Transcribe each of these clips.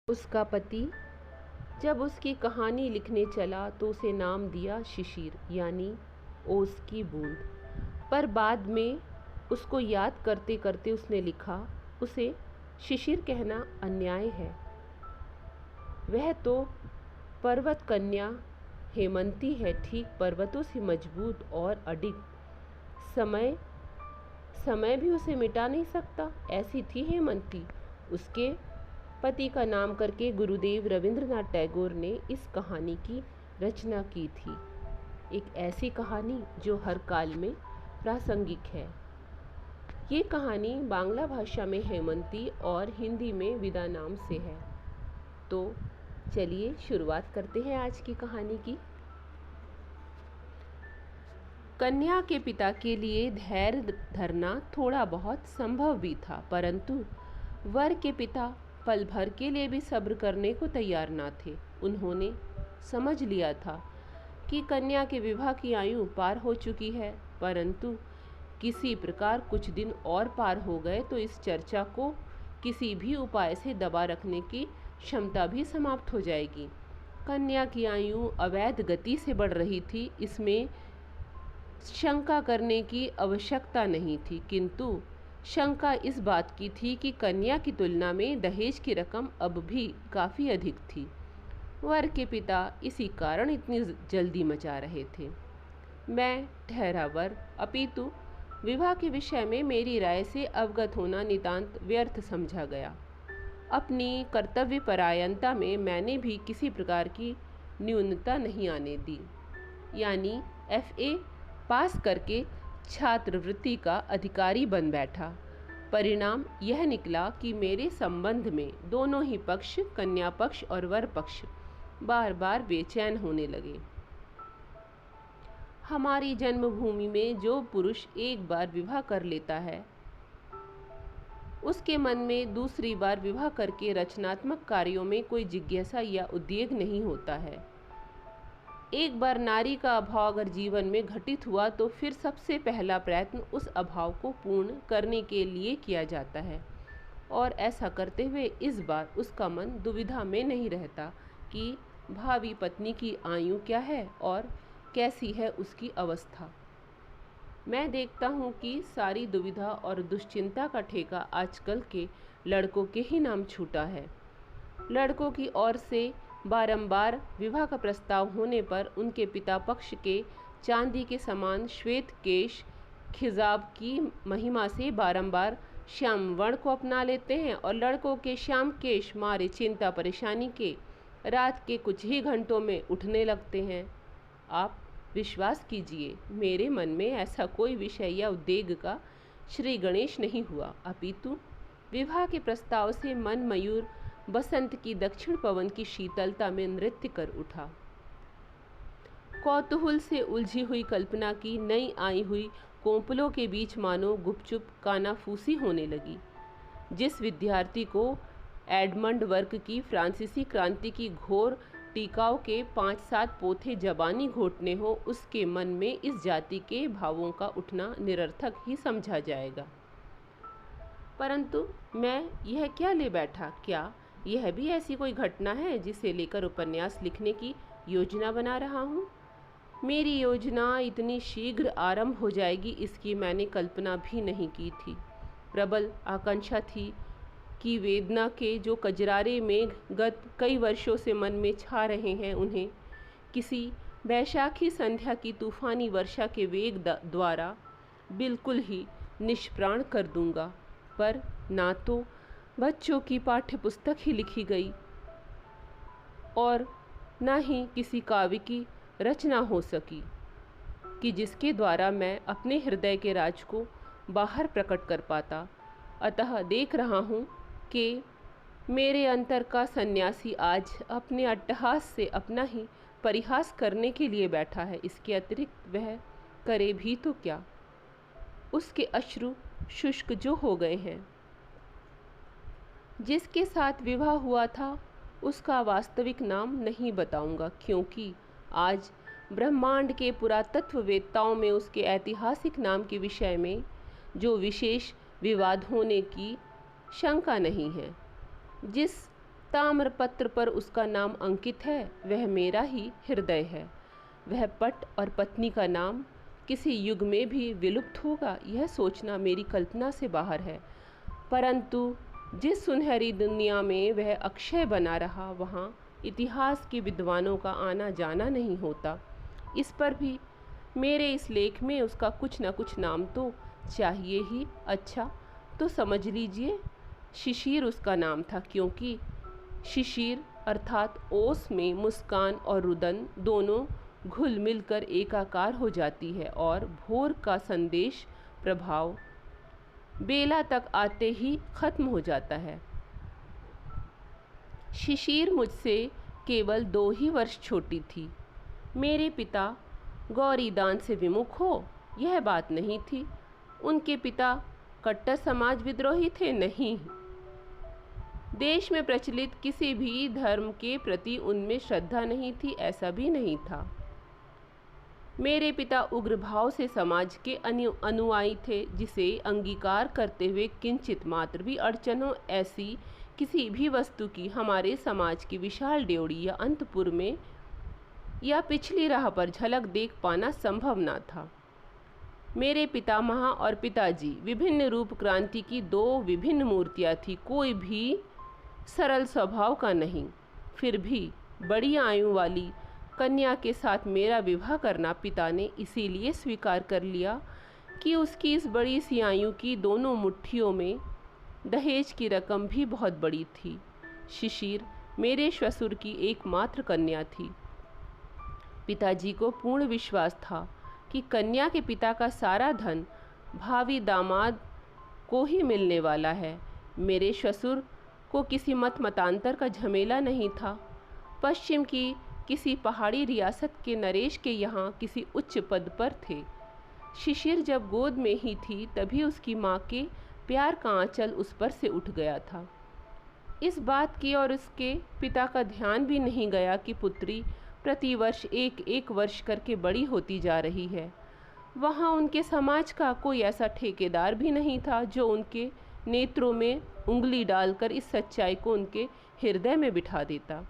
उसका पति जब उसकी कहानी लिखने चला तो उसे नाम दिया शिशिर, यानी ओस की बूंद। पर बाद में उसको याद करते करते उसने लिखा, उसे शिशिर कहना अन्याय है। वह तो पर्वत कन्या हेमंती है, ठीक पर्वतों से मजबूत और अडिग। समय समय भी उसे मिटा नहीं सकता, ऐसी थी हेमंती। उसके पति का नाम करके गुरुदेव रविंद्रनाथ टैगोर ने इस कहानी की रचना की थी। एक ऐसी कहानी जो हर काल में प्रासंगिक है। ये कहानी बांग्ला भाषा में हेमंती और हिंदी में विदा नाम से है। तो चलिए शुरुआत करते हैं आज की कहानी की। कन्या के पिता के लिए धैर्य धरना थोड़ा बहुत संभव भी था, परंतु वर के पिता पल भर के लिए भी सब्र करने को तैयार ना थे। उन्होंने समझ लिया था कि कन्या के विवाह की आयु पार हो चुकी है, परंतु किसी प्रकार कुछ दिन और पार हो गए तो इस चर्चा को किसी भी उपाय से दबा रखने की क्षमता भी समाप्त हो जाएगी। कन्या की आयु अवैध गति से बढ़ रही थी, इसमें शंका करने की आवश्यकता नहीं थी, किंतु शंका इस बात की थी कि कन्या की तुलना में दहेज की रकम अब भी काफ़ी अधिक थी। वर के पिता इसी कारण इतनी जल्दी मचा रहे थे। मैं ठहरा वर, अपितु विवाह के विषय में मेरी राय से अवगत होना नितांत व्यर्थ समझा गया। अपनी कर्तव्यपरायणता में मैंने भी किसी प्रकार की न्यूनता नहीं आने दी। यानी FA पास करके छात्रवृत्ति का अधिकारी बन बैठा। परिणाम यह निकला कि मेरे संबंध में दोनों ही पक्ष, कन्या पक्ष और वर पक्ष, बार बार बेचैन होने लगे। हमारी जन्मभूमि में जो पुरुष एक बार विवाह कर लेता है, उसके मन में दूसरी बार विवाह करके रचनात्मक कार्यों में कोई जिज्ञासा या उद्वेग नहीं होता है। एक बार नारी का अभाव अगर जीवन में घटित हुआ तो फिर सबसे पहला प्रयत्न उस अभाव को पूर्ण करने के लिए किया जाता है, और ऐसा करते हुए इस बार उसका मन दुविधा में नहीं रहता कि भावी पत्नी की आयु क्या है और कैसी है उसकी अवस्था। मैं देखता हूँ कि सारी दुविधा और दुश्चिंता का ठेका आजकल के लड़कों के ही नाम छूटा है। लड़कों की ओर से बारंबार विवाह का प्रस्ताव होने पर उनके पिता पक्ष के चांदी के समान श्वेत केश खिजाब की महिमा से बारंबार श्याम वर्ण को अपना लेते हैं, और लड़कों के श्याम केश मारे चिंता परेशानी के रात के कुछ ही घंटों में उठने लगते हैं। आप विश्वास कीजिए, मेरे मन में ऐसा कोई विषय या उद्वेग का श्री गणेश नहीं हुआ, अपितु विवाह के प्रस्ताव से मन मयूर बसंत की दक्षिण पवन की शीतलता में नृत्य कर उठा। कौतूहल से उलझी हुई कल्पना की नई आई हुई कोंपलों के बीच मानो गुपचुप कानाफूसी होने लगी। जिस विद्यार्थी को एडमंड वर्क की फ्रांसीसी क्रांति की घोर टीकाओं के 5-7 पोथे जबानी घोटने हो, उसके मन में इस जाति के भावों का उठना निरर्थक ही समझा जाएगा। परंतु मैं यह क्या ले बैठा? क्या यह भी ऐसी कोई घटना है जिसे लेकर उपन्यास लिखने की योजना बना रहा हूँ? मेरी योजना इतनी शीघ्र आरंभ हो जाएगी इसकी मैंने कल्पना भी नहीं की थी। प्रबल आकांक्षा थी कि वेदना के जो कजरारे मेघ गत कई वर्षों से मन में छा रहे हैं, उन्हें किसी बैशाखी संध्या की तूफानी वर्षा के वेग द्वारा बिल्कुल ही निष्प्राण कर दूंगा। पर ना तो बच्चों की पाठ्य पुस्तक ही लिखी गई और न ही किसी काव्य की रचना हो सकी कि जिसके द्वारा मैं अपने हृदय के राज को बाहर प्रकट कर पाता। अतः देख रहा हूँ कि मेरे अंतर का सन्यासी आज अपने अट्टहास से अपना ही परिहास करने के लिए बैठा है। इसके अतिरिक्त वह करे भी तो क्या? उसके अश्रु शुष्क जो हो गए हैं। जिसके साथ विवाह हुआ था उसका वास्तविक नाम नहीं बताऊंगा, क्योंकि आज ब्रह्मांड के पुरातत्ववेत्ताओं में उसके ऐतिहासिक नाम के विषय में जो विशेष विवाद होने की शंका नहीं है। जिस ताम्रपत्र पर उसका नाम अंकित है, वह मेरा ही हृदय है। वह पट और पत्नी का नाम किसी युग में भी विलुप्त होगा, यह सोचना मेरी कल्पना से बाहर है। परंतु जिस सुनहरी दुनिया में वह अक्षय बना रहा, वहाँ इतिहास के विद्वानों का आना जाना नहीं होता। इस पर भी मेरे इस लेख में उसका कुछ न कुछ नाम तो चाहिए ही। अच्छा तो समझ लीजिए, शिशिर उसका नाम था, क्योंकि शिशिर अर्थात ओस में मुस्कान और रुदन दोनों घुल मिलकर एकाकार हो जाती है और भोर का संदेश प्रभाव बेला तक आते ही खत्म हो जाता है। शिशिर मुझसे केवल 2 ही वर्ष छोटी थी। मेरे पिता गौरीदान से विमुख हो, यह बात नहीं थी। उनके पिता कट्टर समाज विद्रोही थे नहीं। देश में प्रचलित किसी भी धर्म के प्रति उनमें श्रद्धा नहीं थी, ऐसा भी नहीं था। मेरे पिता उग्र भाव से समाज के अनुयायी थे, जिसे अंगीकार करते हुए किंचित मात्र भी अड़चन हो, ऐसी किसी भी वस्तु की हमारे समाज की विशाल ड्योढ़ी या अंतपुर में या पिछली राह पर झलक देख पाना संभव न था। मेरे पितामह और पिताजी विभिन्न रूप क्रांति की 2 विभिन्न मूर्तियाँ थी, कोई भी सरल स्वभाव का नहीं। फिर भी बड़ी आयु वाली कन्या के साथ मेरा विवाह करना पिता ने इसीलिए स्वीकार कर लिया कि उसकी इस बड़ी सी आयु की दोनों मुट्ठियों में दहेज की रकम भी बहुत बड़ी थी। शिशिर मेरे ससुर की एकमात्र कन्या थी। पिताजी को पूर्ण विश्वास था कि कन्या के पिता का सारा धन भावी दामाद को ही मिलने वाला है। मेरे ससुर को किसी मतांतर का झमेला नहीं था। पश्चिम की किसी पहाड़ी रियासत के नरेश के यहाँ किसी उच्च पद पर थे। शिशिर जब गोद में ही थी तभी उसकी माँ के प्यार का आंचल उस पर से उठ गया था। इस बात की और उसके पिता का ध्यान भी नहीं गया कि पुत्री प्रतिवर्ष 1-1 वर्ष करके बड़ी होती जा रही है। वहाँ उनके समाज का कोई ऐसा ठेकेदार भी नहीं था जो उनके नेत्रों में उंगली डालकर इस सच्चाई को उनके हृदय में बिठा देता।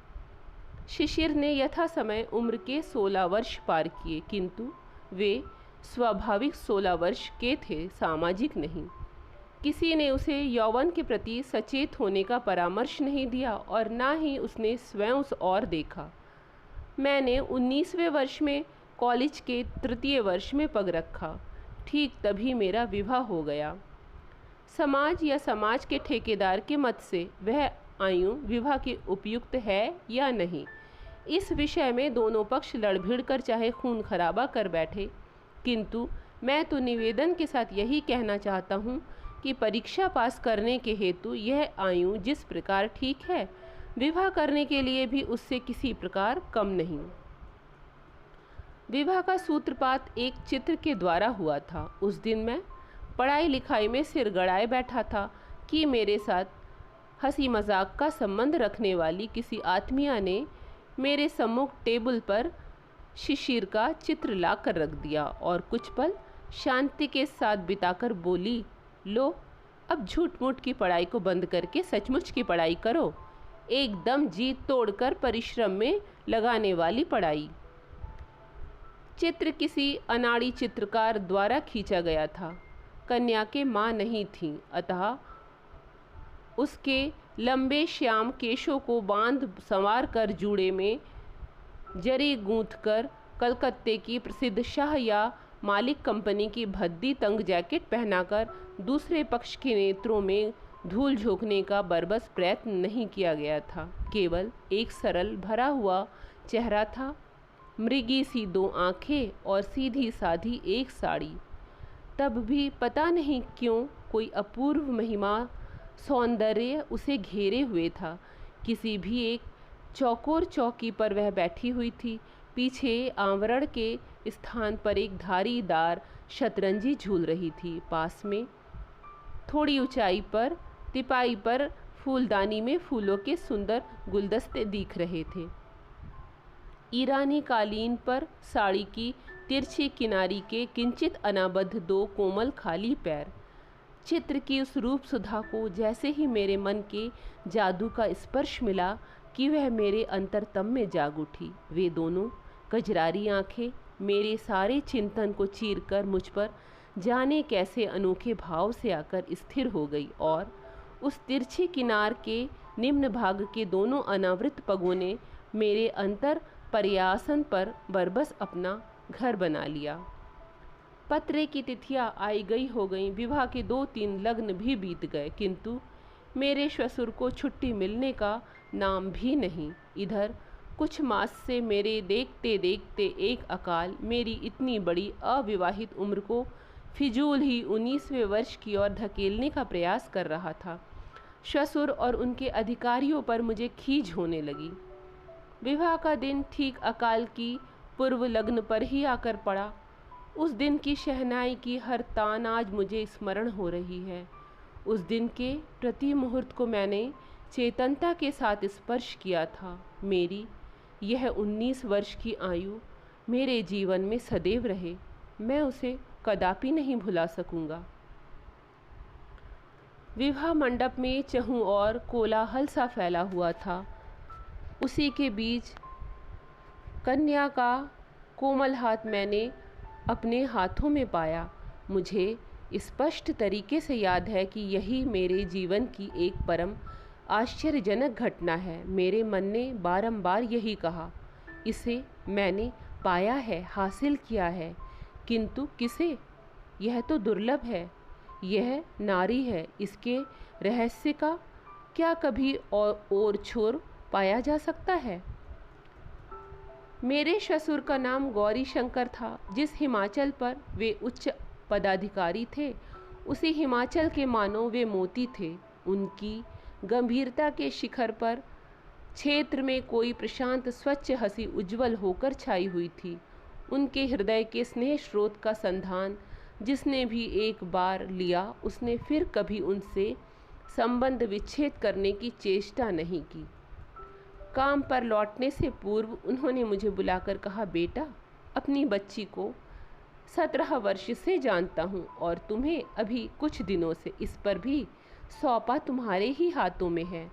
शिशिर ने यथा समय उम्र के 16 वर्ष पार किए, किंतु वे स्वाभाविक 16 वर्ष के थे, सामाजिक नहीं। किसी ने उसे यौवन के प्रति सचेत होने का परामर्श नहीं दिया और ना ही उसने स्वयं उस ओर देखा। मैंने 19वें वर्ष में कॉलेज के 3य वर्ष में पग रखा। ठीक तभी मेरा विवाह हो गया। समाज या समाज के ठेकेदार के मत से वह आयु विवाह की उपयुक्त है या नहीं, इस विषय में दोनों पक्ष लड़भिड़ कर चाहे खून खराबा कर बैठे, किंतु मैं तो निवेदन के साथ यही कहना चाहता हूँ कि परीक्षा पास करने के हेतु यह आयु जिस प्रकार ठीक है, विवाह करने के लिए भी उससे किसी प्रकार कम नहीं। विवाह का सूत्रपात एक चित्र के द्वारा हुआ था। उस दिन मैं पढ़ाई लिखाई में सिर गड़ाए बैठा था कि मेरे साथ हंसी मजाक का संबंध रखने वाली किसी आत्मीया ने मेरे सम्मुख टेबल पर शिशिर का चित्र ला कर रख दिया और कुछ पल शांति के साथ बिताकर बोली, लो अब झूठ मूठ की पढ़ाई को बंद करके सचमुच की पढ़ाई करो, एकदम जी तोड़कर परिश्रम में लगाने वाली पढ़ाई। चित्र किसी अनाड़ी चित्रकार द्वारा खींचा गया था। कन्या के माँ नहीं थीं, अतः उसके लंबे श्याम केशों को बांध संवार कर जूड़े में जरी गूंथकर कलकत्ते की प्रसिद्ध शाह या मालिक कंपनी की भद्दी तंग जैकेट पहनाकर दूसरे पक्ष के नेत्रों में धूल झोंकने का बरबस प्रयत्न नहीं किया गया था। केवल एक सरल भरा हुआ चेहरा था, मृगी सी 2 आँखें और सीधी साधी एक साड़ी। तब भी पता नहीं क्यों कोई अपूर्व महिमा सौंदर्य उसे घेरे हुए था। किसी भी एक चौकोर चौकी पर वह बैठी हुई थी। पीछे आवरण के स्थान पर एक धारीदार शतरंजी झूल रही थी। पास में थोड़ी ऊंचाई पर तिपाई पर फूलदानी में फूलों के सुंदर गुलदस्ते दिख रहे थे। ईरानी कालीन पर साड़ी की तिरछी किनारी के किंचित अनाबद्ध 2 कोमल खाली पैर, चित्र की उस रूप सुधा को जैसे ही मेरे मन के जादू का स्पर्श मिला कि वह मेरे अंतरतम में जाग उठी। वे दोनों कजरारी आंखें मेरे सारे चिंतन को चीरकर मुझ पर जाने कैसे अनोखे भाव से आकर स्थिर हो गई और उस तिरछे किनार के निम्न भाग के दोनों अनावृत पगों ने मेरे अंतर पर्यासन पर बरबस अपना घर बना लिया। पत्रे की तिथियां आई गई हो गईं, विवाह के 2-3 लग्न भी बीत गए, किंतु मेरे ससुर को छुट्टी मिलने का नाम भी नहीं। इधर कुछ मास से मेरे देखते देखते एक अकाल मेरी इतनी बड़ी अविवाहित उम्र को फिजूल ही 19वें वर्ष की ओर धकेलने का प्रयास कर रहा था। ससुर और उनके अधिकारियों पर मुझे खीज होने लगी। विवाह का दिन ठीक अकाल की पूर्व लग्न पर ही आकर पड़ा। उस दिन की शहनाई की हर तान आज मुझे स्मरण हो रही है। उस दिन के प्रति मुहूर्त को मैंने चेतनता के साथ स्पर्श किया था। मेरी यह 19 वर्ष की आयु मेरे जीवन में सदैव रहे, मैं उसे कदापि नहीं भुला सकूंगा। विवाह मंडप में चहुं और कोलाहल सा फैला हुआ था। उसी के बीच कन्या का कोमल हाथ मैंने अपने हाथों में पाया। मुझे स्पष्ट तरीके से याद है कि यही मेरे जीवन की एक परम आश्चर्यजनक घटना है। मेरे मन ने बारंबार यही कहा, इसे मैंने पाया है, हासिल किया है, किंतु किसे? यह तो दुर्लभ है, यह नारी है, इसके रहस्य का क्या कभी और छोर पाया जा सकता है? मेरे ससुर का नाम गौरी शंकर था। जिस हिमाचल पर वे उच्च पदाधिकारी थे, उसी हिमाचल के मानो वे मोती थे। उनकी गंभीरता के शिखर पर क्षेत्र में कोई प्रशांत स्वच्छ हंसी उज्जवल होकर छाई हुई थी। उनके हृदय के स्नेह स्रोत का संधान जिसने भी एक बार लिया, उसने फिर कभी उनसे संबंध विच्छेद करने की चेष्टा नहीं की। काम पर लौटने से पूर्व उन्होंने मुझे बुलाकर कहा, बेटा, अपनी बच्ची को 17 वर्ष से जानता हूँ और तुम्हें अभी कुछ दिनों से इस पर भी सौंपा तुम्हारे ही हाथों में है।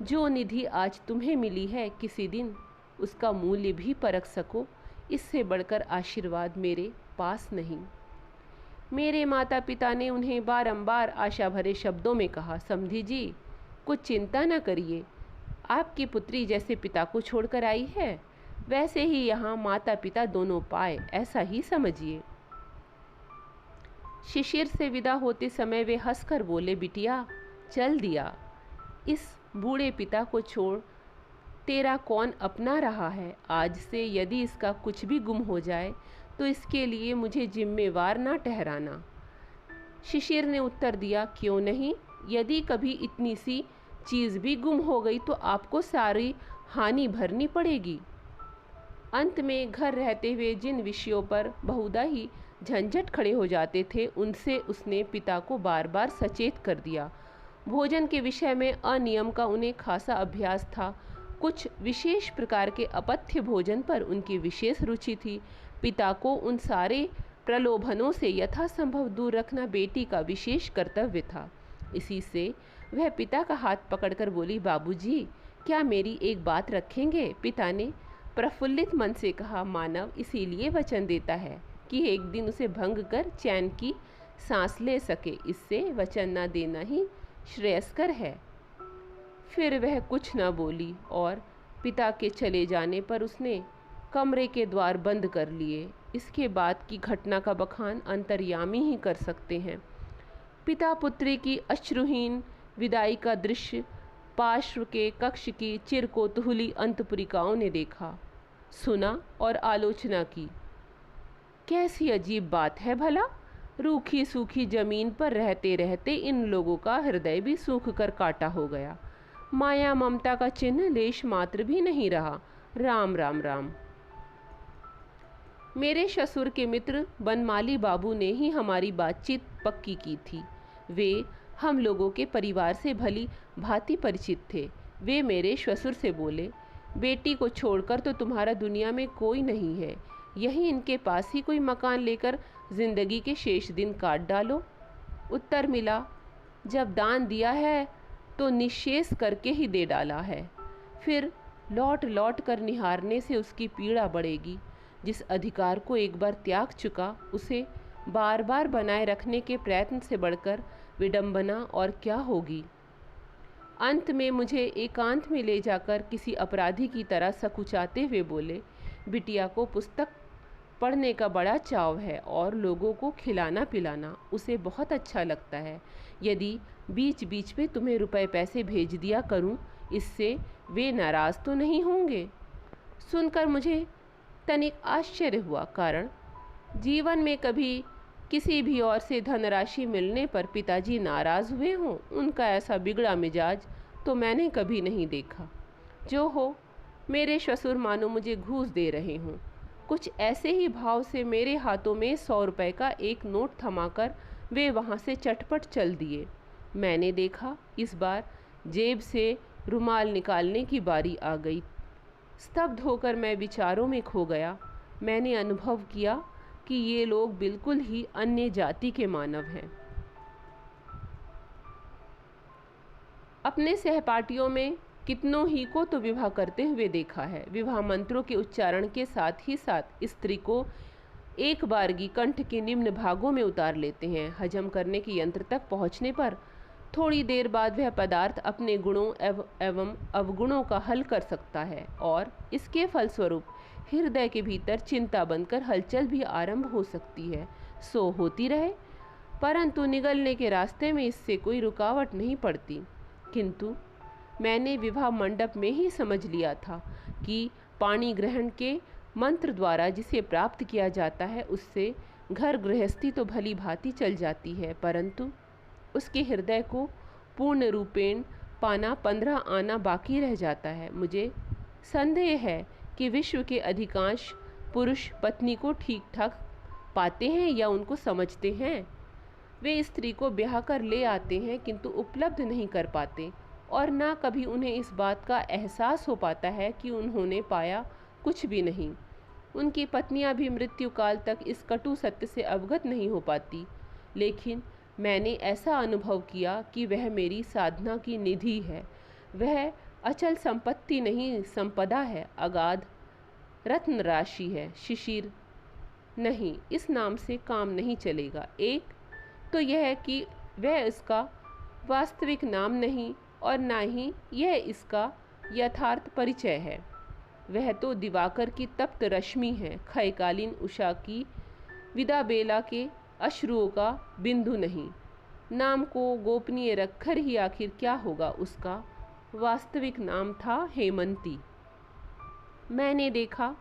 जो निधि आज तुम्हें मिली है, किसी दिन उसका मूल्य भी परख सको, इससे बढ़कर आशीर्वाद मेरे पास नहीं। मेरे माता पिता ने उन्हें बारंबार आशा भरे शब्दों में कहा, समधी जी, कुछ चिंता न करिए, आपकी पुत्री जैसे पिता को छोड़कर आई है, वैसे ही यहाँ माता पिता दोनों पाए, ऐसा ही समझिए। शिशिर से विदा होते समय वे हंसकर बोले, बिटिया, चल दिया, इस बूढ़े पिता को छोड़ तेरा कौन अपना रहा है। आज से यदि इसका कुछ भी गुम हो जाए तो इसके लिए मुझे जिम्मेवार ना ठहराना। शिशिर ने उत्तर दिया, क्यों नहीं, यदि कभी इतनी सी चीज़ भी गुम हो गई तो आपको सारी हानि भरनी पड़ेगी। अंत में घर रहते हुए जिन विषयों पर बहुधा ही झंझट खड़े हो जाते थे, उनसे उसने पिता को बार बार सचेत कर दिया। भोजन के विषय में अनियम का उन्हें खासा अभ्यास था। कुछ विशेष प्रकार के अपथ्य भोजन पर उनकी विशेष रुचि थी। पिता को उन सारे प्रलोभनों से यथासंभव दूर रखना बेटी का विशेष कर्तव्य था। इसी से वह पिता का हाथ पकड़कर बोली, बाबूजी, क्या मेरी एक बात रखेंगे? पिता ने प्रफुल्लित मन से कहा, मानव इसीलिए वचन देता है कि एक दिन उसे भंग कर चैन की सांस ले सके, इससे वचन न देना ही श्रेयस्कर है। फिर वह कुछ न बोली और पिता के चले जाने पर उसने कमरे के द्वार बंद कर लिए। इसके बाद की घटना का बखान अंतर्यामी ही कर सकते हैं। पिता पुत्री की अश्रुहीन विदाई का दृश्य पार्श्व के कक्ष की चिर कोतूहली अंतपुरिकाओं ने देखा, सुना और आलोचना की। कैसी अजीब बात है भला, रूखी सूखी जमीन पर रहते रहते इन लोगों का हृदय भी सूख कर काटा हो गया। माया ममता का चिन्ह लेश मात्र भी नहीं रहा। राम राम राम। मेरे ससुर के मित्र बनमाली बाबू ने ही हमारी बातचीत पक्की की थी। वे हम लोगों के परिवार से भली भांति परिचित थे। वे मेरे ससुर से बोले, बेटी को छोड़कर तो तुम्हारा दुनिया में कोई नहीं है, यहीं इनके पास ही कोई मकान लेकर जिंदगी के शेष दिन काट डालो। उत्तर मिला, जब दान दिया है तो निःशेष करके ही दे डाला है। फिर लौट लौट कर निहारने से उसकी पीड़ा बढ़ेगी। जिस अधिकार को एक बार त्याग चुका, उसे बार बार बनाए रखने के प्रयत्न से बढ़कर विडंबना और क्या होगी। अंत में मुझे एकांत में ले जाकर किसी अपराधी की तरह सकुचाते हुए बोले, बिटिया को पुस्तक पढ़ने का बड़ा चाव है और लोगों को खिलाना पिलाना उसे बहुत अच्छा लगता है। यदि बीच बीच में तुम्हें रुपए पैसे भेज दिया करूं, इससे वे नाराज़ तो नहीं होंगे? सुनकर मुझे तनिक आश्चर्य हुआ, कारण जीवन में कभी किसी भी और से धनराशि मिलने पर पिताजी नाराज़ हुए हों, उनका ऐसा बिगड़ा मिजाज तो मैंने कभी नहीं देखा। जो हो, मेरे ससुर मानो मुझे घूस दे रहे हों। कुछ ऐसे ही भाव से मेरे हाथों में 100 रुपये का एक नोट थमाकर वे वहाँ से चटपट चल दिए। मैंने देखा, इस बार जेब से रुमाल निकालने की बारी आ गई। स्तब्ध होकर मैं विचारों में खो गया। मैंने अनुभव किया कि ये लोग बिल्कुल ही अन्य जाति के मानव हैं। अपने सहपाठियों में कितनों ही को तो विवाह करते हुए देखा है। विवाह मंत्रों के उच्चारण के साथ ही साथ स्त्री को एक बारगी कंठ के निम्न भागों में उतार लेते हैं। हजम करने के यंत्र तक पहुंचने पर थोड़ी देर बाद वह पदार्थ अपने गुणों एवं अवगुणों का हल कर सकता है और इसके फलस्वरूप हृदय के भीतर चिंता बनकर हलचल भी आरंभ हो सकती है। सो होती रहे, परंतु निगलने के रास्ते में इससे कोई रुकावट नहीं पड़ती। किंतु मैंने विवाह मंडप में ही समझ लिया था कि पाणी ग्रहण के मंत्र द्वारा जिसे प्राप्त किया जाता है, उससे घर गृहस्थी तो भली भांति चल जाती है, परंतु उसके हृदय को पूर्ण रूपेण पाना 15 आना बाकी रह जाता है। मुझे संदेह है कि विश्व के अधिकांश पुरुष पत्नी को ठीक ठाक पाते हैं या उनको समझते हैं। वे स्त्री को ब्याह कर ले आते हैं किंतु उपलब्ध नहीं कर पाते और ना कभी उन्हें इस बात का एहसास हो पाता है कि उन्होंने पाया कुछ भी नहीं। उनकी पत्नियां भी मृत्यु काल तक इस कटु सत्य से अवगत नहीं हो पाती। लेकिन मैंने ऐसा अनुभव किया कि वह मेरी साधना की निधि है। वह अचल संपत्ति नहीं, संपदा है, अगाध रत्न राशि है। शिशिर नहीं, इस नाम से काम नहीं चलेगा। एक तो यह है कि वह इसका वास्तविक नाम नहीं और ना ही यह इसका यथार्थ परिचय है। वह तो दिवाकर की तप्त रश्मि है, क्षयकालीन उषा की विदा बेला के अश्रुओं का बिंदु नहीं। नाम को गोपनीय रखकर ही आखिर क्या होगा? उसका वास्तविक नाम था हेमंती। मैंने देखा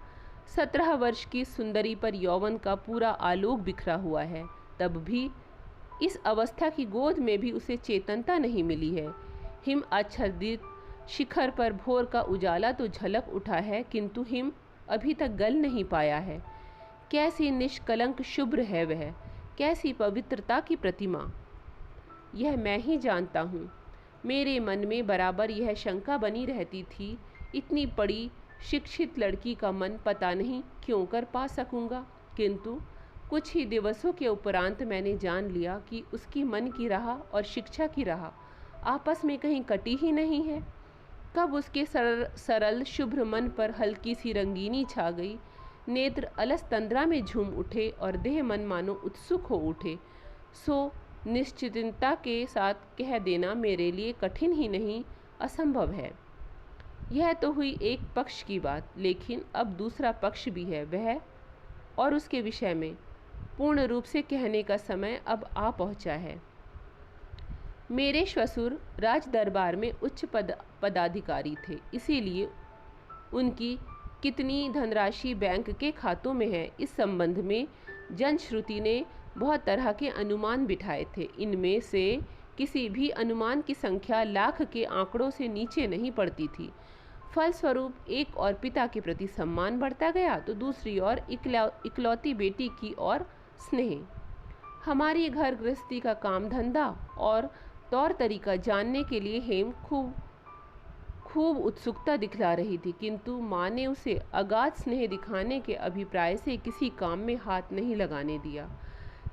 17 वर्ष की सुंदरी पर यौवन का पूरा आलोक बिखरा हुआ है। तब भी इस अवस्था की गोद में भी उसे चेतनता नहीं मिली है। हिम आच्छादित शिखर पर भोर का उजाला तो झलक उठा है, किंतु हिम अभी तक गल नहीं पाया है। कैसी निष्कलंक शुभ्र है वह, कैसी पवित्रता की प्रतिमा! यह मैं ही जानता हूँ। मेरे मन में बराबर यह शंका बनी रहती थी, इतनी बड़ी शिक्षित लड़की का मन पता नहीं क्यों कर पा सकूँगा। किंतु कुछ ही दिवसों के उपरांत मैंने जान लिया कि उसकी मन की राह और शिक्षा की राह आपस में कहीं कटी ही नहीं है। कब उसके सरल शुभ्र मन पर हल्की सी रंगीनी छा गई, नेत्र अलस तंद्रा में झूम उठे और देह मन मानो उत्सुक हो उठे, सो निश्चिंतता के साथ कह देना मेरे लिए कठिन ही नहीं, असंभव है। यह तो हुई एक पक्ष की बात, लेकिन अब दूसरा पक्ष भी है। वह और उसके विषय में पूर्ण रूप से कहने का समय अब आ पहुंचा है। मेरे ससुर राज दरबार में उच्च पदाधिकारी थे, इसीलिए उनकी कितनी धनराशि बैंक के खातों में है, इस संबंध में जनश्रुति ने बहुत तरह के अनुमान बिठाए थे। इनमें से किसी भी अनुमान की संख्या लाख के आंकड़ों से नीचे नहीं पड़ती थी। फलस्वरूप एक और पिता के प्रति सम्मान बढ़ता गया, तो दूसरी ओर इकलौती बेटी की ओर स्नेह। हमारी घर गृहस्थी का काम धंधा और तौर तरीका जानने के लिए हेम खूब उत्सुकता दिखला रही थी, किंतु माँ ने उसे अगाध स्नेह दिखाने के अभिप्राय से किसी काम में हाथ नहीं लगाने दिया।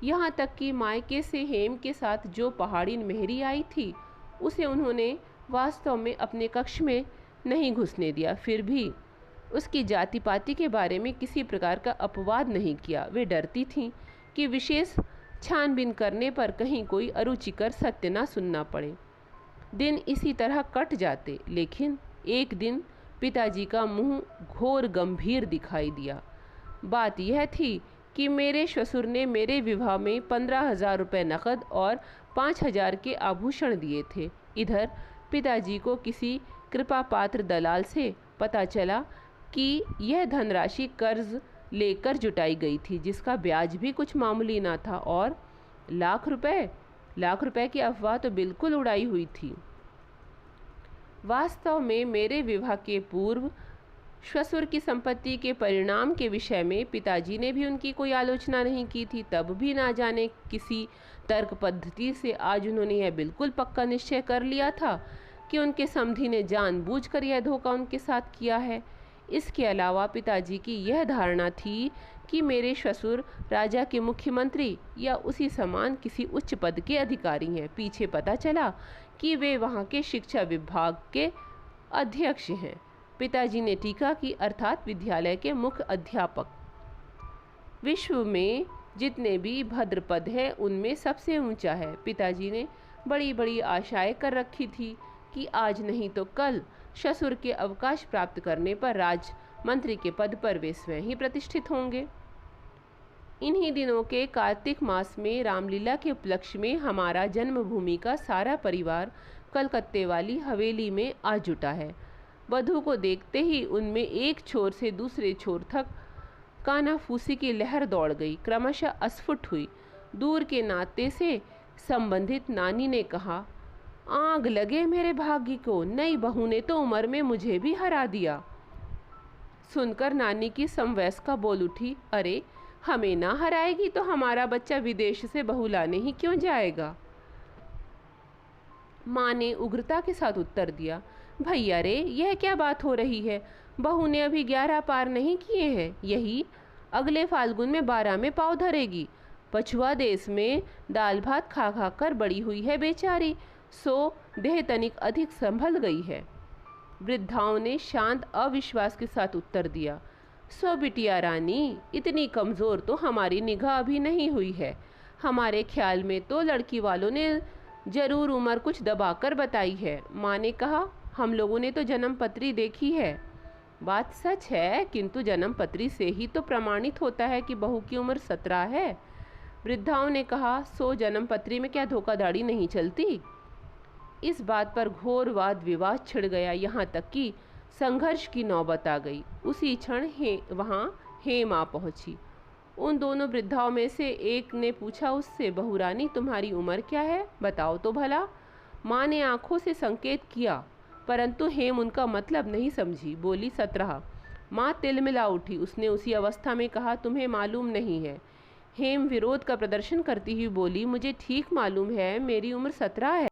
यहाँ तक कि मायके से हेम के साथ जो पहाड़ीन मेहरी आई थी उसे उन्होंने वास्तव में अपने कक्ष में नहीं घुसने दिया। फिर भी उसकी जाति पाति के बारे में किसी प्रकार का अपवाद नहीं किया। वे डरती थीं कि विशेष छानबीन करने पर कहीं कोई अरुचिकर सत्य ना सुनना पड़े। दिन इसी तरह कट जाते, लेकिन एक दिन पिताजी का मुंह घोर गंभीर दिखाई दिया। बात यह थी कि मेरे ससुर ने मेरे विवाह में 15,000 रुपये नकद और 5,000 के आभूषण दिए थे। इधर पिताजी को किसी कृपा पात्र दलाल से पता चला कि यह धनराशि कर्ज लेकर जुटाई गई थी, जिसका ब्याज भी कुछ मामूली ना था, और लाख रुपए की अफवाह तो बिल्कुल उड़ाई हुई थी। वास्तव में मेरे विवाह के पूर्व ससुर की संपत्ति के परिणाम के विषय में पिताजी ने भी उनकी कोई आलोचना नहीं की थी। तब भी ना जाने किसी तर्क पद्धति से आज उन्होंने यह बिल्कुल पक्का निश्चय कर लिया था कि उनके समधी ने जानबूझकर यह धोखा उनके साथ किया है। इसके अलावा पिताजी की यह धारणा थी कि मेरे ससुर राजा के मुख्यमंत्री या उसी समान किसी उच्च पद के अधिकारी हैं। पीछे पता चला कि वे वहाँ के शिक्षा विभाग के अध्यक्ष हैं। पिताजी ने टीका की, अर्थात विद्यालय के मुख्य अध्यापक। विश्व में जितने भी भद्र पद है उनमें सबसे ऊंचा है। पिताजी ने बड़ी बड़ी आशाएं कर रखी थी कि आज नहीं तो कल ससुर के अवकाश प्राप्त करने पर राज मंत्री के पद पर वे स्वयं ही प्रतिष्ठित होंगे। इन्हीं दिनों के कार्तिक मास में रामलीला के उपलक्ष्य में हमारा जन्मभूमि का सारा परिवार कलकत्ते वाली हवेली में आ जुटा है। वधू को देखते ही उनमें एक छोर से दूसरे छोर तक कानाफूसी की लहर दौड़ गई, क्रमशः अस्फुट हुई। दूर के नाते से संबंधित नानी ने कहा, आग लगे मेरे भाग्य को, नई बहू ने तो उम्र में मुझे भी हरा दिया। सुनकर नानी की समवयस्का बोल उठी, अरे हमें ना हराएगी तो हमारा बच्चा विदेश से बहू लाने ही क्यों जाएगा। माँ ने उग्रता के साथ उत्तर दिया, भैया रे, यह क्या बात हो रही है। बहू ने अभी 11 पार नहीं किए हैं, यही अगले फाल्गुन में 12 में पाँव धरेगी। पछुआ देश में दाल भात खा खा कर बड़ी हुई है बेचारी, सो देह तनिक अधिक संभल गई है। वृद्धाओं ने शांत अविश्वास के साथ उत्तर दिया, सो बिटिया रानी, इतनी कमज़ोर तो हमारी निगाह अभी नहीं हुई है। हमारे ख्याल में तो लड़की वालों ने जरूर उम्र कुछ दबाकर बताई है। माँ ने कहा, हम लोगों ने तो जन्म पत्री देखी है। बात सच है, किंतु जन्म पत्री से ही तो प्रमाणित होता है कि बहू की उम्र 17 है। वृद्धाओं ने कहा, सो जन्म पत्री में क्या धोखाधड़ी नहीं चलती। इस बात पर घोर वाद विवाद छिड़ गया, यहाँ तक कि संघर्ष की नौबत आ गई। उसी क्षण वहाँ हेम आ पहुँची। उन दोनों वृद्धाओं में से एक ने पूछा उससे, बहू रानी तुम्हारी उम्र क्या है, बताओ तो भला। माँ ने आंखों से संकेत किया, परंतु हेम उनका मतलब नहीं समझी। बोली, 17। माँ तिलमिला उठी। उसने उसी अवस्था में कहा, तुम्हें मालूम नहीं है। हेम विरोध का प्रदर्शन करती हुई बोली, मुझे ठीक मालूम है, मेरी उम्र 17 है।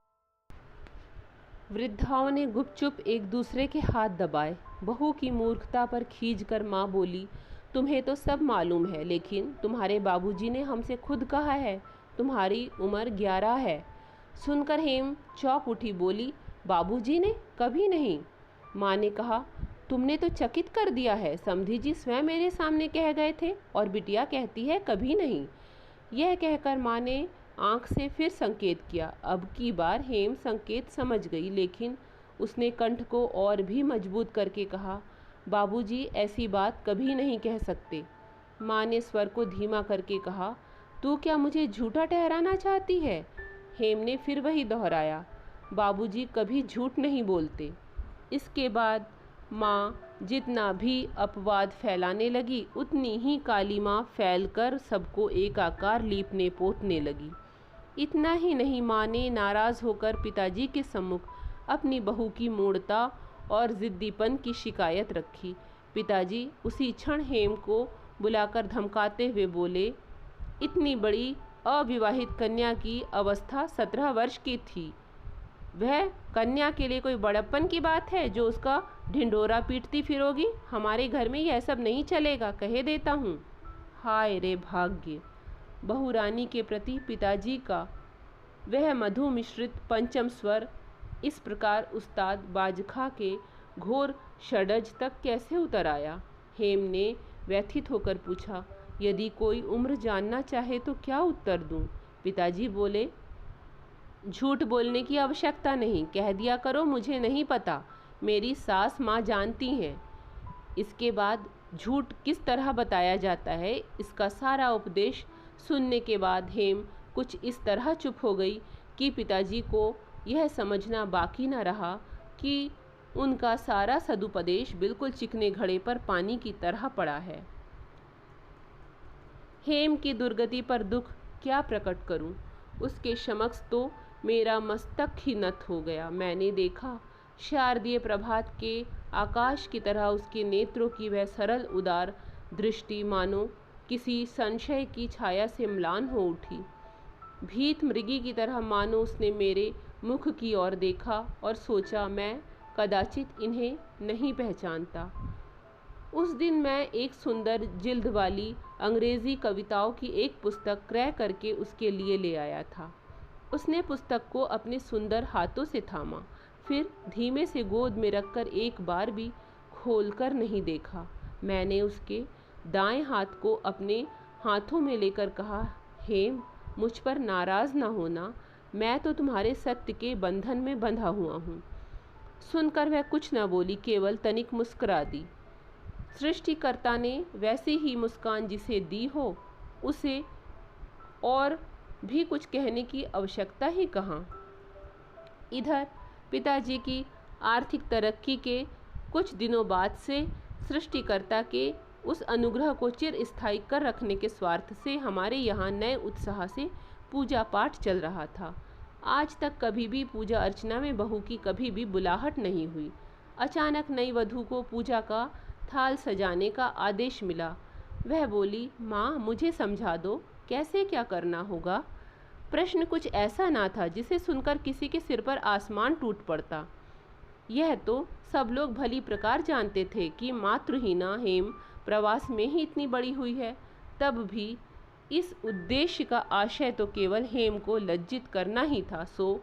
वृद्धाओं ने गुपचुप एक दूसरे के हाथ दबाए। बहू की मूर्खता पर खींचकर माँ बोली, तुम्हें तो सब मालूम है, लेकिन तुम्हारे बाबूजी ने हमसे खुद कहा है तुम्हारी उम्र 11 है। सुनकर हेम चौंक उठी, बोली, बाबूजी ने? कभी नहीं। माँ ने कहा, तुमने तो चकित कर दिया है, समधी जी स्वयं मेरे सामने कह गए थे, और बिटिया कहती है कभी नहीं। यह कहकर माँ ने आँख से फिर संकेत किया। अब की बार हेम संकेत समझ गई, लेकिन उसने कंठ को और भी मजबूत करके कहा, बाबूजी ऐसी बात कभी नहीं कह सकते। माँ ने स्वर को धीमा करके कहा, तू क्या मुझे झूठा ठहराना चाहती है? हेम ने फिर वही दोहराया, बाबूजी कभी झूठ नहीं बोलते। इसके बाद माँ जितना भी अपवाद फैलाने लगी, उतनी ही काली माँ फैलकर सबको एकाकार लीपने पोतने लगी। इतना ही नहीं, माँ ने नाराज़ होकर पिताजी के सम्मुख अपनी बहू की मूढ़ता और ज़िद्दीपन की शिकायत रखी। पिताजी उसी क्षण हेम को बुलाकर धमकाते हुए बोले, इतनी बड़ी अविवाहित कन्या की अवस्था 17 वर्ष की थी। वह कन्या के लिए कोई बड़प्पन की बात है जो उसका ढिंढोरा पीटती फिरोगी? हमारे घर में यह सब नहीं चलेगा, कहे देता हूँ। हाय रे भाग्य, बहुरानी के प्रति पिताजी का वह मधु मिश्रित पंचम स्वर इस प्रकार उस्ताद बाजखा के घोर षड्ज तक कैसे उतर आया? हेम ने व्यथित होकर पूछा। यदि कोई उम्र जानना चाहे तो क्या उत्तर दूं? पिताजी बोले, झूठ बोलने की आवश्यकता नहीं, कह दिया करो मुझे नहीं पता, मेरी सास माँ जानती हैं। इसके बाद झूठ किस तरह बताया जाता है, इसका सारा उपदेश सुनने के बाद हेम कुछ इस तरह चुप हो गई कि पिताजी को यह समझना बाकी न रहा कि उनका सारा सदुपदेश बिल्कुल चिकने घड़े पर पानी की तरह पड़ा है। हेम की दुर्गति पर दुख क्या प्रकट करूं? उसके समक्ष तो मेरा मस्तक ही नत हो गया। मैंने देखा शारदीय प्रभात के आकाश की तरह उसके नेत्रों की वह सरल उदार दृष्टि मानो किसी संशय की छाया से म्लान हो उठी। भीत मृगी की तरह मानो उसने मेरे मुख की ओर देखा और सोचा मैं कदाचित इन्हें नहीं पहचानता। उस दिन मैं एक सुंदर जिल्द वाली अंग्रेज़ी कविताओं की एक पुस्तक क्रय करके उसके लिए ले आया था। उसने पुस्तक को अपने सुंदर हाथों से थामा, फिर धीमे से गोद में रखकर एक बार भी खोलकर नहीं देखा। मैंने उसके दाएं हाथ को अपने हाथों में लेकर कहा, हेम, मुझ पर नाराज़ ना होना, मैं तो तुम्हारे सत्य के बंधन में बंधा हुआ हूँ। सुनकर वह कुछ न बोली, केवल तनिक मुस्कुरा दी। सृष्टिकर्ता ने वैसी ही मुस्कान जिसे दी हो, उसे और भी कुछ कहने की आवश्यकता ही कहाँ। इधर पिताजी की आर्थिक तरक्की के कुछ दिनों बाद से सृष्टिकर्ता के उस अनुग्रह को चिर स्थायी कर रखने के स्वार्थ से हमारे यहाँ नए उत्साह से पूजा पाठ चल रहा था। आज तक कभी भी पूजा अर्चना में बहू की कभी भी बुलाहट नहीं हुई। अचानक नई वधू को पूजा का थाल सजाने का आदेश मिला। वह बोली, माँ मुझे समझा दो, कैसे क्या करना होगा? प्रश्न कुछ ऐसा ना था जिसे सुनकर किसी के सिर पर आसमान टूट पड़ता। यह तो सब लोग भली प्रकार जानते थे कि मातृहीना हेम प्रवास में ही इतनी बड़ी हुई है। तब भी इस उद्देश्य का आशय तो केवल हेम को लज्जित करना ही था। सो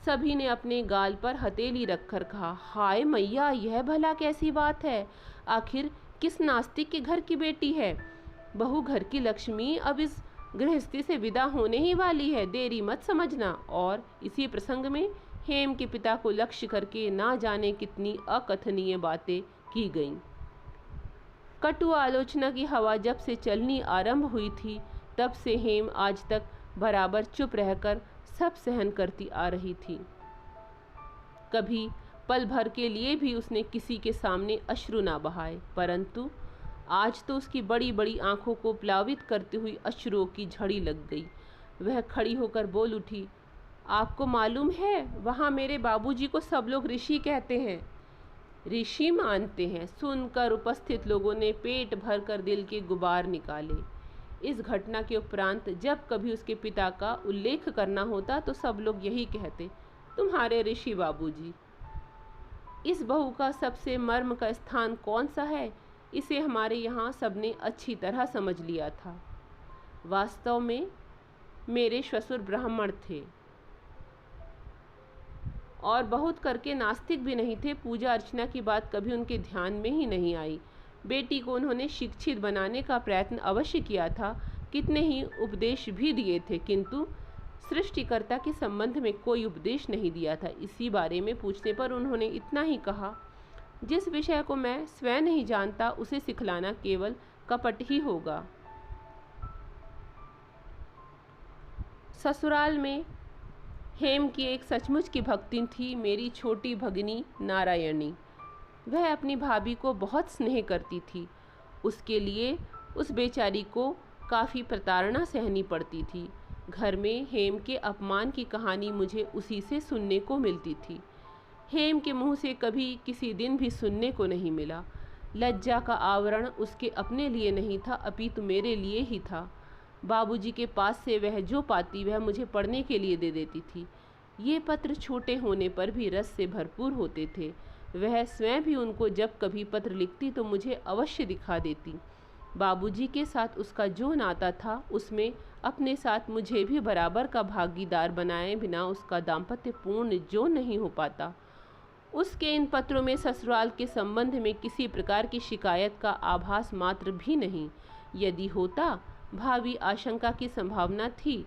सभी ने अपने गाल पर हथेली रखकर कहा, हाय मैया, यह भला कैसी बात है? आखिर किस नास्तिक के घर की बेटी है? बहू घर की लक्ष्मी अब इस गृहस्थी से विदा होने ही वाली है, देरी मत समझना। और इसी प्रसंग में हेम के पिता को लक्ष्य करके ना जाने कितनी अकथनीय बातें की गईं। कटु आलोचना की हवा जब से चलनी आरंभ हुई थी, तब से हेम आज तक बराबर चुप रहकर सब सहन करती आ रही थी। कभी पल भर के लिए भी उसने किसी के सामने अश्रु ना बहाए, परंतु आज तो उसकी बड़ी बड़ी आंखों को प्लावित करती हुई अश्रुओं की झड़ी लग गई। वह खड़ी होकर बोल उठी, आपको मालूम है, वहाँ मेरे बाबूजी को सब लोग ऋषि कहते हैं, ऋषि मानते हैं। सुनकर उपस्थित लोगों ने पेट भर कर दिल के गुबार निकाले। इस घटना के उपरांत जब कभी उसके पिता का उल्लेख करना होता तो सब लोग यही कहते, तुम्हारे ऋषि बाबूजी। इस बहू का सबसे मर्म का स्थान कौन सा है, इसे हमारे यहाँ सबने अच्छी तरह समझ लिया था। वास्तव में मेरे ससुर ब्राह्मण थे और बहुत करके नास्तिक भी नहीं थे। पूजा अर्चना की बात कभी उनके ध्यान में ही नहीं आई। बेटी को उन्होंने शिक्षित बनाने का प्रयत्न अवश्य किया था, कितने ही उपदेश भी दिए थे, किंतु सृष्टिकर्ता के संबंध में कोई उपदेश नहीं दिया था। इसी बारे में पूछने पर उन्होंने इतना ही कहा, जिस विषय को मैं स्वयं नहीं जानता उसे सिखलाना केवल कपट ही होगा। ससुराल में हेम की एक सचमुच की भक्तिन थी, मेरी छोटी भगिनी नारायणी। वह अपनी भाभी को बहुत स्नेह करती थी। उसके लिए उस बेचारी को काफ़ी प्रताड़ना सहनी पड़ती थी। घर में हेम के अपमान की कहानी मुझे उसी से सुनने को मिलती थी। हेम के मुंह से कभी किसी दिन भी सुनने को नहीं मिला। लज्जा का आवरण उसके अपने लिए नहीं था, अपितु मेरे लिए ही था। बाबूजी के पास से वह जो पाती वह मुझे पढ़ने के लिए दे देती थी। ये पत्र छोटे होने पर भी रस से भरपूर होते थे। वह स्वयं भी उनको जब कभी पत्र लिखती तो मुझे अवश्य दिखा देती। बाबूजी के साथ उसका जो नाता था उसमें अपने साथ मुझे भी बराबर का भागीदार बनाए बिना उसका दाम्पत्य पूर्ण जो नहीं हो पाता। उसके इन पत्रों में ससुराल के संबंध में किसी प्रकार की शिकायत का आभास मात्र भी नहीं। यदि होता, भावी आशंका की संभावना थी,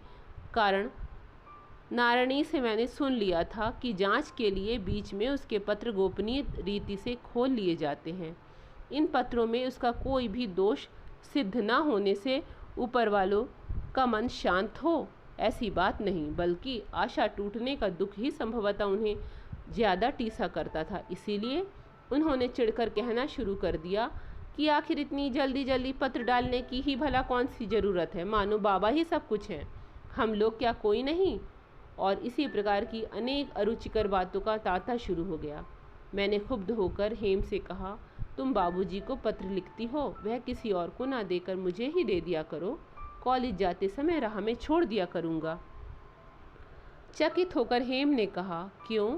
कारण नारायणी से मैंने सुन लिया था कि जांच के लिए बीच में उसके पत्र गोपनीय रीति से खोल लिए जाते हैं। इन पत्रों में उसका कोई भी दोष सिद्ध न होने से ऊपर वालों का मन शांत हो, ऐसी बात नहीं, बल्कि आशा टूटने का दुख ही संभवतः उन्हें ज़्यादा टीसा करता था। इसीलिए उन्होंने चिढ़कर कहना शुरू कर दिया कि आखिर इतनी जल्दी जल्दी पत्र डालने की ही भला कौन सी ज़रूरत है, मानो बाबा ही सब कुछ हैं, हम लोग क्या कोई नहीं। और इसी प्रकार की अनेक अरुचिकर बातों का तांता शुरू हो गया। मैंने क्षुब्ध होकर हेम से कहा, तुम बाबूजी को पत्र लिखती हो, वह किसी और को ना देकर मुझे ही दे दिया करो, कॉलेज जाते समय राह में छोड़ दिया करूँगा। चकित होकर हेम ने कहा, क्यों?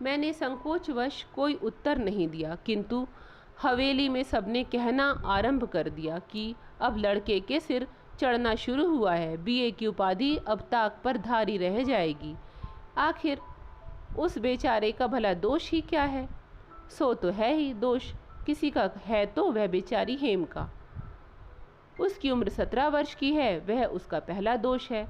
मैंने संकोचवश कोई उत्तर नहीं दिया, किंतु हवेली में सबने कहना आरंभ कर दिया कि अब लड़के के सिर चढ़ना शुरू हुआ है, बीए की उपाधि अब ताक पर धारी रह जाएगी। आखिर उस बेचारे का भला दोष ही क्या है? सो तो है ही, दोष किसी का है तो वह बेचारी हेम का। उसकी उम्र 17 वर्ष की है, वह उसका पहला दोष है।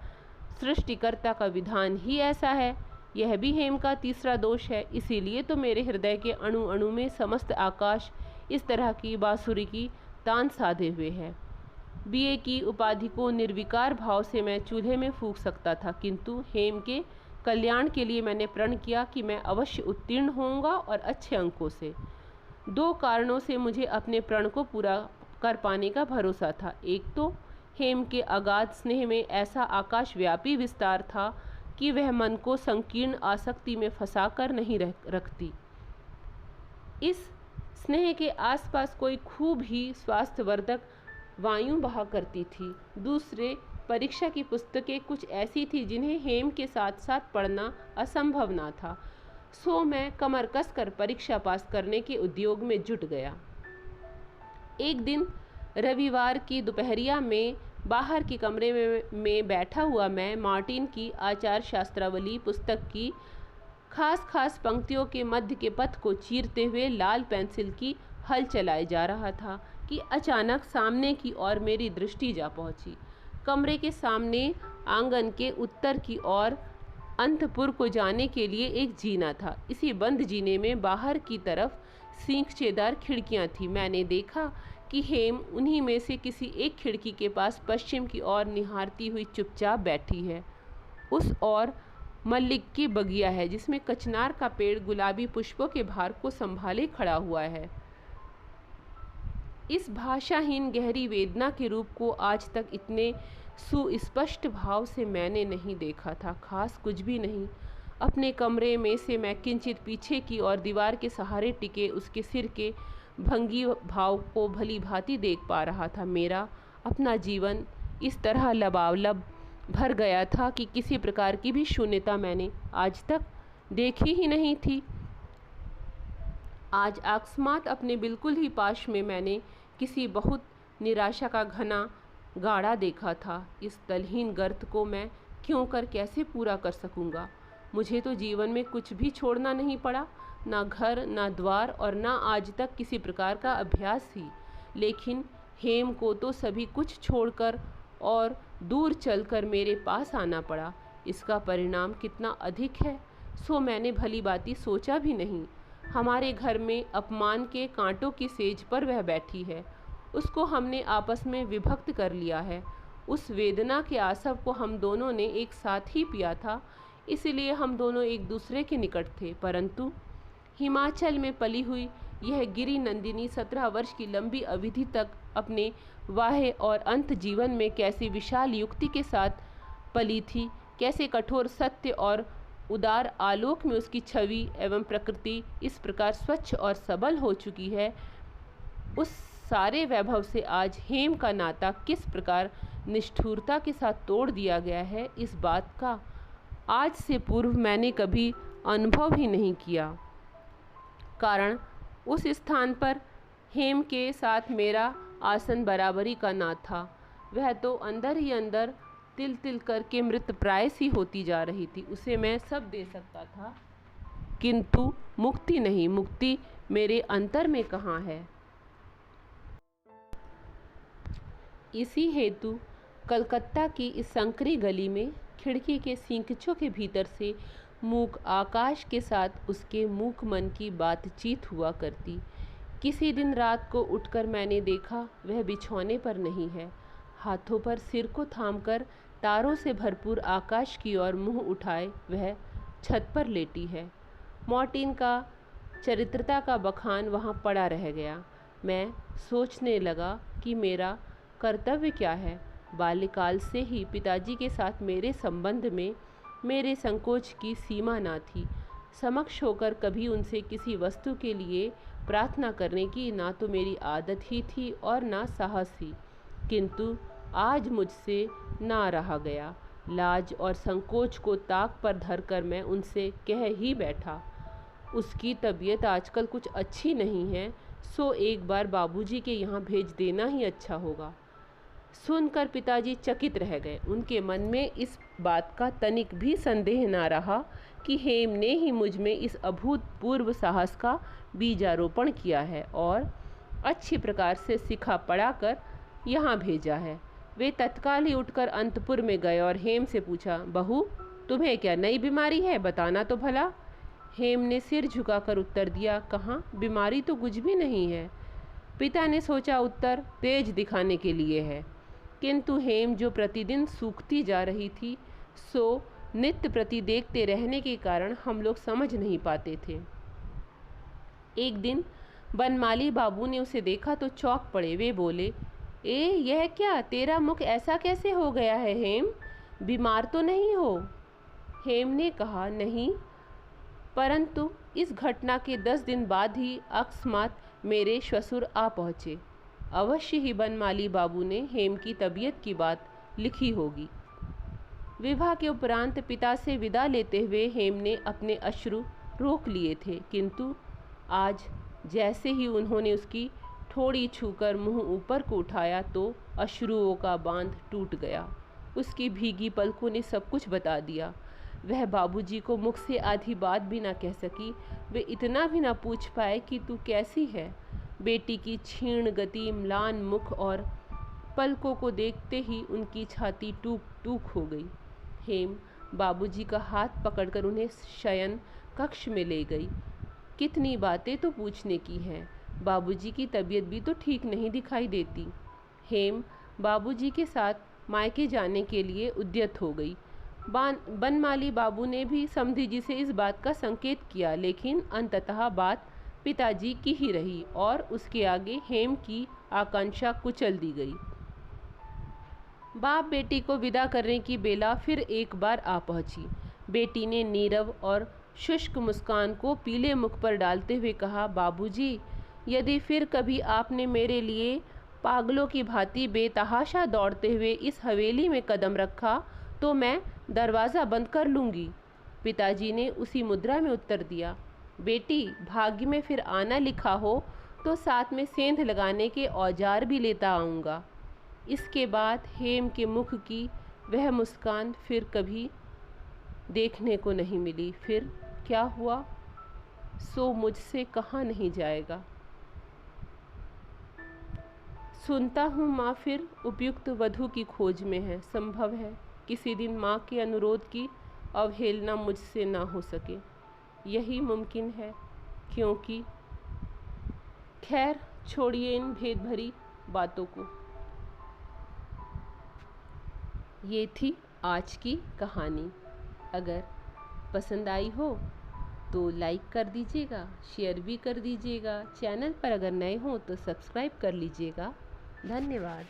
सृष्टिकर्ता का विधान ही ऐसा है। यह भी हेम का तीसरा दोष है। इसीलिए तो मेरे हृदय के अणु अणु में समस्त आकाश इस तरह की बांसुरी की तान साधे हुए है। बीए की उपाधि को निर्विकार भाव से मैं चूल्हे में फूंक सकता था, किंतु हेम के कल्याण के लिए मैंने प्रण किया कि मैं अवश्य उत्तीर्ण होऊंगा और अच्छे अंकों से। 2 कारणों से मुझे अपने प्रण को पूरा कर पाने का भरोसा था। एक तो हेम के अगाध स्नेह में ऐसा आकाशव्यापी विस्तार था कि वह मन को संकीर्ण आसक्ति में फंसा कर नहीं रखती। इस स्नेह के आसपास कोई खूब ही स्वास्थ्यवर्धक वायु बहा करती थी। दूसरे, परीक्षा की पुस्तकें कुछ ऐसी थी जिन्हें हेम के साथ साथ पढ़ना असंभव ना था। सो मैं कमर कसकर परीक्षा पास करने के उद्योग में जुट गया। एक दिन रविवार की दोपहरिया में बाहर के कमरे में बैठा हुआ मैं मार्टिन की आचार शास्त्रावली पुस्तक की खास पंक्तियों के मध्य के पथ को चीरते हुए लाल पेंसिल की हल चलाए जा रहा था कि अचानक सामने की ओर मेरी दृष्टि जा पहुंची। कमरे के सामने आंगन के उत्तर की ओर अंतपुर को जाने के लिए एक जीना था। इसी बंद जीने में बाहर की तरफ सींकचेदार खिड़कियां थी। मैंने देखा कि हेम उन्हीं में से किसी एक खिड़की के पास पश्चिम की ओर निहारती हुई चुपचाप बैठी है। उस ओर मल्लिक की बगिया है जिसमें कचनार का पेड़ गुलाबी पुष्पों के भार को संभाले खड़ा हुआ है। इस भाषाहीन गहरी वेदना के रूप को आज तक इतने सुस्पष्ट भाव से मैंने नहीं देखा था। खास कुछ भी नहीं। अपने कमरे में से मैं किंचित पीछे की ओर दीवार के सहारे टिके उसके सिर के भंगी भाव को भली भांति देख पा रहा था। मेरा अपना जीवन इस तरह लबालब भर गया था कि किसी प्रकार की भी शून्यता मैंने आज तक देखी ही नहीं थी। आज अकस्मात अपने बिल्कुल ही पास में मैंने किसी बहुत निराशा का घना गाढ़ा देखा था। इस तलहीन गर्त को मैं क्यों कर कैसे पूरा कर सकूंगा? मुझे तो जीवन में कुछ भी छोड़ना नहीं पड़ा, ना घर, ना द्वार और ना आज तक किसी प्रकार का अभ्यास ही। लेकिन हेम को तो सभी कुछ छोड़कर और दूर चलकर मेरे पास आना पड़ा। इसका परिणाम कितना अधिक है सो मैंने भली बाती सोचा भी नहीं। हमारे घर में अपमान के कांटों की सेज पर वह बैठी है। उसको हमने आपस में विभक्त कर लिया है। उस वेदना के आसव को हम दोनों ने एक साथ ही पिया था, इसलिए हम दोनों एक दूसरे के निकट थे। परंतु हिमाचल में पली हुई यह गिरी नंदिनी 17 वर्ष की लंबी अवधि तक अपने वाह्य और अंत जीवन में कैसी विशाल युक्ति के साथ पली थी, कैसे कठोर सत्य और उदार आलोक में उसकी छवि एवं प्रकृति इस प्रकार स्वच्छ और सबल हो चुकी है, उस सारे वैभव से आज हेम का नाता किस प्रकार निष्ठुरता के साथ तोड़ दिया गया है, इस बात का आज से पूर्व मैंने कभी अनुभव ही नहीं किया। कारण उस स्थान पर हेम के साथ मेरा आसन बराबरी का ना था। वह तो अंदर ही अंदर तिल तिल करके मृतप्राय सी होती जा रही थी। उसे मैं सब दे सकता था, किंतु मुक्ति नहीं। मुक्ति मेरे अंतर में कहाँ है? इसी हेतु कलकत्ता की इस संकरी गली में खिड़की के सींकचों के भीतर से मूक आकाश के साथ उसके मूक मन की बातचीत हुआ करती। किसी दिन रात को उठकर मैंने देखा वह बिछौने पर नहीं है। हाथों पर सिर को थामकर तारों से भरपूर आकाश की ओर मुंह उठाए वह छत पर लेटी है। मॉर्टिन का चरित्रता का बखान वहाँ पड़ा रह गया। मैं सोचने लगा कि मेरा कर्तव्य क्या है। बाल्यकाल से ही पिताजी के साथ मेरे संबंध में मेरे संकोच की सीमा ना थी। समक्ष होकर कभी उनसे किसी वस्तु के लिए प्रार्थना करने की ना तो मेरी आदत ही थी और ना साहस ही। किंतु आज मुझसे ना रहा गया। लाज और संकोच को ताक पर धरकर मैं उनसे कह ही बैठा, उसकी तबीयत आजकल कुछ अच्छी नहीं है, सो एक बार बाबूजी के यहाँ भेज देना ही अच्छा होगा। सुनकर पिताजी चकित रह गए। उनके मन में इस बात का तनिक भी संदेह ना रहा कि हेम ने ही मुझ में इस अभूतपूर्व साहस का बीजारोपण किया है और अच्छी प्रकार से सिखा पढ़ा कर यहाँ भेजा है। वे तत्काल ही उठकर अंतपुर में गए और हेम से पूछा, बहू तुम्हें क्या नई बीमारी है, बताना तो भला। हेम ने सिर झुकाकर उत्तर दिया, कहाँ, बीमारी तो कुछ भी नहीं है। पिता ने सोचा उत्तर तेज दिखाने के लिए है, किंतु हेम जो प्रतिदिन सूखती जा रही थी सो नित्य प्रति देखते रहने के कारण हम लोग समझ नहीं पाते थे। एक दिन बनमाली बाबू ने उसे देखा तो चौंक पड़े। वे बोले, ए यह क्या, तेरा मुख ऐसा कैसे हो गया है हेम, बीमार तो नहीं हो? हेम ने कहा, नहीं, परंतु इस घटना के 10 दिन बाद ही अकस्मात मेरे ससुर आ पहुँचे। अवश्य ही बनमाली बाबू ने हेम की तबीयत की बात लिखी होगी। विवाह के उपरांत पिता से विदा लेते हुए हेम ने अपने अश्रु रोक लिए थे, किंतु आज जैसे ही उन्होंने उसकी ठोड़ी छूकर मुंह ऊपर को उठाया तो अश्रुओं का बांध टूट गया। उसकी भीगी पलकों ने सब कुछ बता दिया। वह बाबूजी को मुख से आधी बात भी ना कह सकी। वे इतना भी ना पूछ पाए कि तू कैसी है। बेटी की क्षीण गति, म्लान मुख और पलकों को देखते ही उनकी छाती टूक टूक हो गई। हेम बाबूजी का हाथ पकड़कर उन्हें शयन कक्ष में ले गई। कितनी बातें तो पूछने की हैं। बाबूजी की तबीयत भी तो ठीक नहीं दिखाई देती। हेम बाबूजी के साथ मायके जाने के लिए उद्यत हो गई। बनमाली बाबू ने भी समधी जी से इस बात का संकेत किया, लेकिन अंततः बात पिताजी की ही रही और उसके आगे हेम की आकांक्षा कुचल दी गई। बाप बेटी को विदा करने की बेला फिर एक बार आ पहुंची। बेटी ने नीरव और शुष्क मुस्कान को पीले मुख पर डालते हुए कहा, बाबूजी, यदि फिर कभी आपने मेरे लिए पागलों की भांति बेतहाशा दौड़ते हुए इस हवेली में कदम रखा तो मैं दरवाज़ा बंद कर लूँगी। पिताजी ने उसी मुद्रा में उत्तर दिया, बेटी, भाग्य में फिर आना लिखा हो तो साथ में सेंध लगाने के औजार भी लेता आऊँगा। इसके बाद हेम के मुख की वह मुस्कान फिर कभी देखने को नहीं मिली। फिर क्या हुआ सो मुझसे कहा नहीं जाएगा। सुनता हूँ माँ फिर उपयुक्त वधू की खोज में है। संभव है किसी दिन माँ के अनुरोध की अवहेलना मुझसे ना हो सके। यही मुमकिन है, क्योंकि खैर छोड़िए इन भेद भरी बातों को। ये थी आज की कहानी। अगर पसंद आई हो तो लाइक कर दीजिएगा, शेयर भी कर दीजिएगा। चैनल पर अगर नए हो तो सब्सक्राइब कर लीजिएगा। धन्यवाद।